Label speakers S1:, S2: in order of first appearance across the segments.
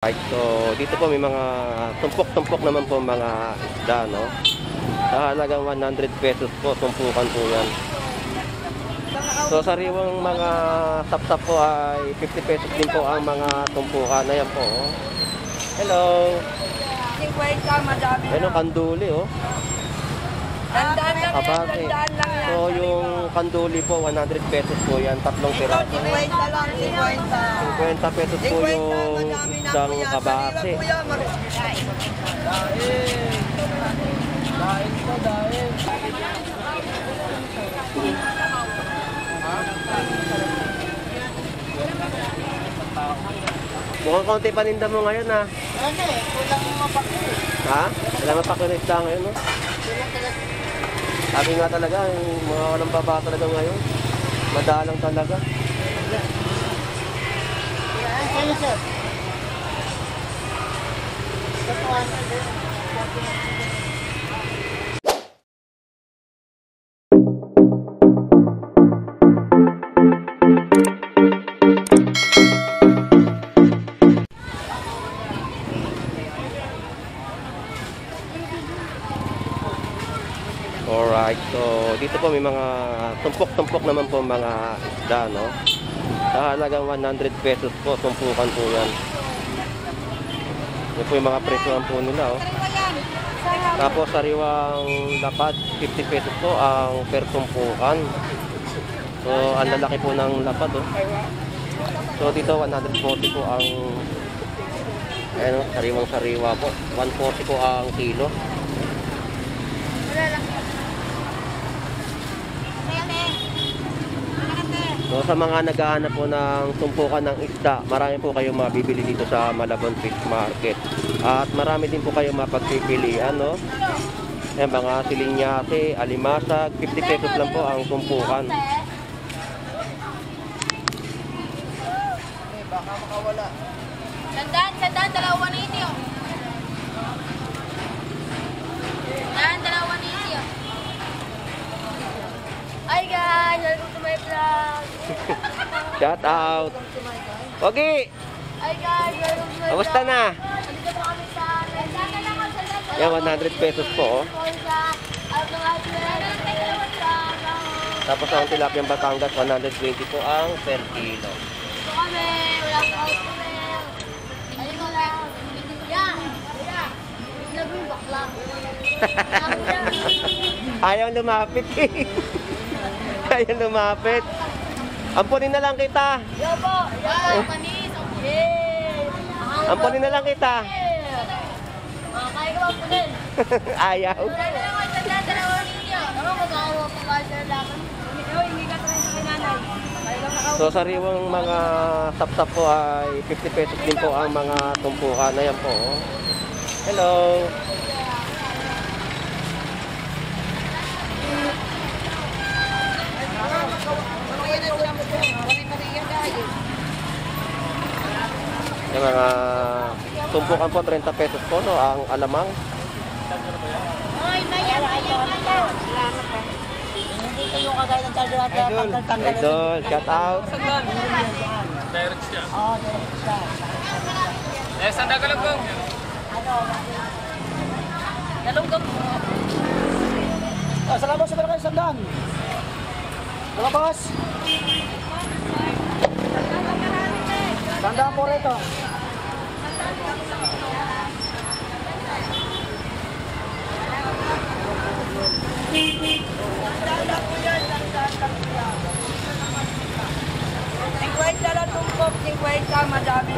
S1: Right, so dito po may mga tumpok-tumpok naman po mga isda, no? Sa halagang 100 pesos po, tumpukan po yan. So sariwang mga sapsap po ay 50 pesos din po ang mga tumpukan. Ayan po, oh. Hello!
S2: 50, madami na.
S1: Ano, kanduli, oh.
S2: Tandaan lang yan,
S1: Abate.
S2: tandaan lang yan.
S1: So yung kanduli po, 100 pesos po yan, tatlong
S2: Ito,
S1: piraso.
S2: 50 lang, 50.
S1: 50 pesos po yung isang kabase.
S2: Dahil po, dahil.
S1: Mukhang konti paninda mo ngayon, ha?
S2: Ano eh, kulang mapakli.
S1: Ha? Wala mapakli isda ngayon, no? Sabi nga talaga, yung mga walang baba talaga ngayon. Madalang talaga.
S2: Ano sir?
S1: Alright, so dito po may mga tumpok-tumpok naman po mga isda, no? Sa halagang 100 pesos po, tumpukan po yan. Yan po yung mga presyohan po nila, oh. Tapos sariwang lapad, 50 pesos po ang per tumpukan. So ang lalaki po ng lapad, oh. So dito 140 po ang sariwang sariwa po. 140 po ang kilo. So sa mga naghahanap po ng tumpukan ng isda, marami po kayong mabibili dito sa Malabon Fish Market. At marami din po kayong mapagpipilian, no? Yan, mga silinyate, alimasag, 50 pesos lang po ang tumpukan.
S2: Baka makawala.
S3: Tandaan, dalawa na ito. Dalawa na ito. Hi guys, welcome to my vlog.
S1: Shout out! Pogi!
S3: Hi guys, welcome to my vlog.
S1: Kamusta na?
S3: Dito po kami sa
S1: Yan, 100 pesos po, oh. Tapos ang tilapiyang Batangas, 120 po ang per kilo.
S3: Dito kami, walang customer. Ayun mo lang. Yan. Labi yung bakla.
S1: Ayaw lumapit eh. Ayaw lumapit. Ampunin na lang kita.
S3: Yo po. Yo, panis. Yeah.
S1: Ampunin na lang kita.
S3: Kaya ka ba po din?
S1: Ayaw.
S3: Dalawa ninyo. Ano magkakawa pa ba sa laban? Hindi ka tayo sa kinanay.
S1: So sariwang mga sapsap po ay 50 pesos din po ang mga tumpukan. Ayan po, oh. Hello. Yung mga tumpukan po, 30 pesos po, no? Ang alamang.
S3: Ay, mayan.
S2: Hindi kayo kagaya ng talo at tanggal-tanggal.
S1: Idol, shout out.
S4: Direct siya.
S2: Oo, direct siya.
S4: Eh, saan na galugong?
S3: Galunggong.
S2: Salamat sa barangay Sandang. Mga boss. Sandang po rito.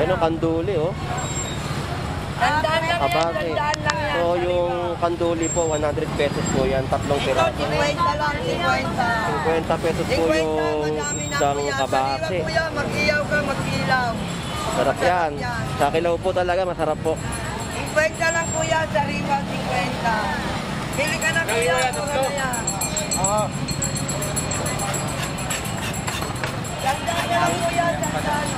S1: Ano, kanduli, oh.
S2: Tandaan lang yan,
S1: Abate.
S2: tandaan lang yan.
S1: So yung kanduli po, 100 pesos po yan, tatlong piraso.
S2: 50 lang, 50.
S1: 50 pesos po yung isang kabase.
S2: Kuya, mag-iyaw ka, mag-ilaw.
S1: Sarap yan. Sa kilaw po talaga, masarap po.
S2: 50 lang kuya, sariwa 50. Bili ka na kuya, mura na yan.
S1: Oo.
S2: Tandaan na lang kuya, tandaan.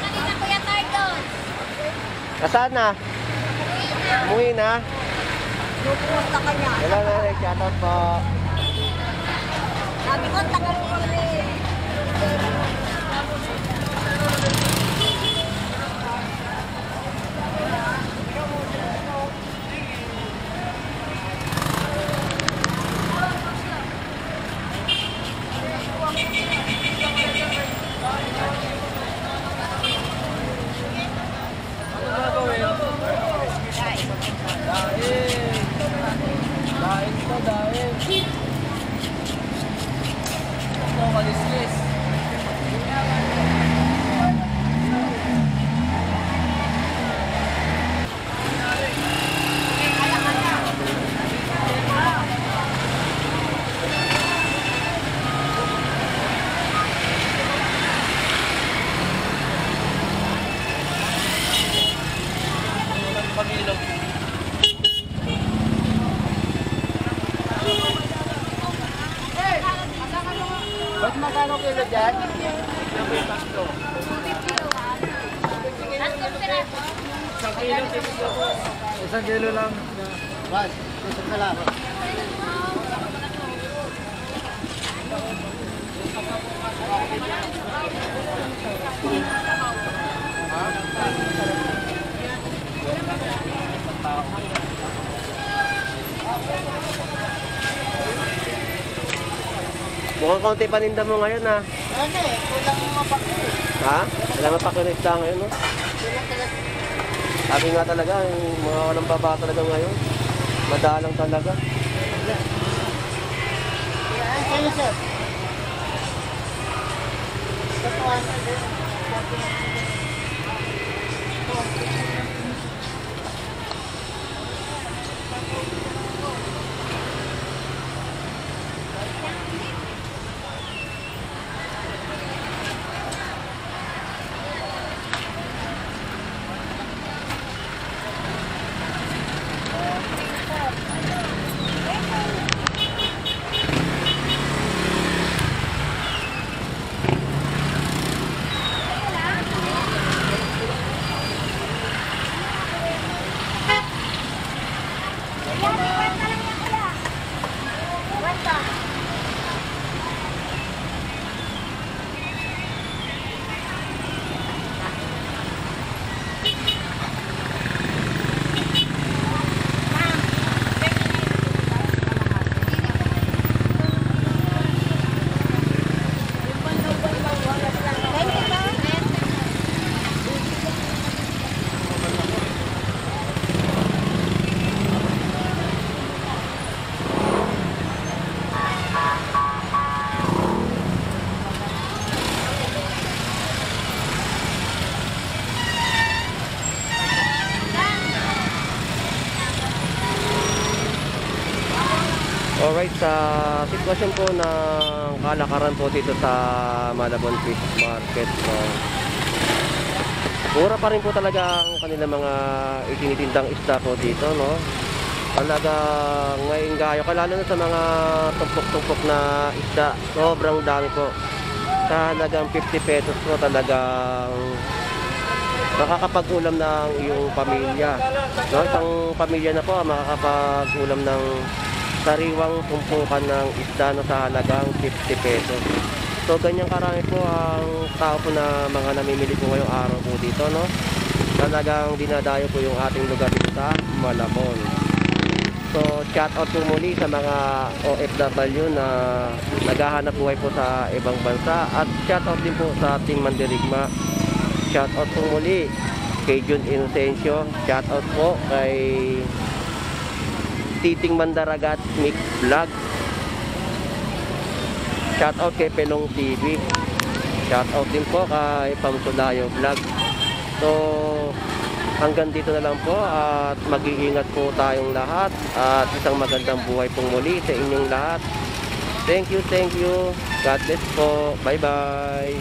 S3: Kanina, Kuya Tardon.
S1: Nasaan Saan na? Umuwi na?
S2: Pupunta ka niya.
S1: Hello, nanay. Shoutout po.
S2: Sabi ko, taga mo kami.
S4: Ba't magkano kilo dyan? Isang kilo lang. Bas, isang ka lang.
S1: Mukhang kaunti paninda mo ngayon ha.
S2: Ano eh, kulang mapakul.
S1: Ha? Wala mapakunista ngayon no? Sabi nga talaga, yung mga walang baba talaga ngayon. Madalang talaga.
S2: Yan, sa'yo sir.
S1: Alright, sa sitwasyon po ng kalakaran po dito sa Malabon Fish Market, so, mura pa rin po talaga ang kanilang mga itinitindang isda po dito, no? Talaga ngayon gayo, lalo na sa mga tumpok-tumpok na isda, sobrang dami po. Sa halagang 50 pesos po talagang makakapag-ulam ng iyong pamilya, no? Isang pamilya na po makakapag-ulam ng sariwang tumpukan ng isda na sa halagang 50 pesos. So ganyan karami po ang tao po na mga namimili po ngayong araw po dito, no? Talagang dinadayo po yung ating lugar dito sa Malabon. So shout out po muli sa mga OFW na naghahanap buhay po sa ibang bansa, at shout out din po sa Team Mandirigma. Shout out po muli kay Jun Inocencio, shout out po kay Titing Mandaragat Mix Vlog, shout out kay Pelong TV, shout out din po kay Pamsulayo Vlog. So hanggang dito na lang po, at mag-iingat po tayong lahat, at isang magandang buhay pong muli sa inyong lahat. Thank you, God bless po, bye bye.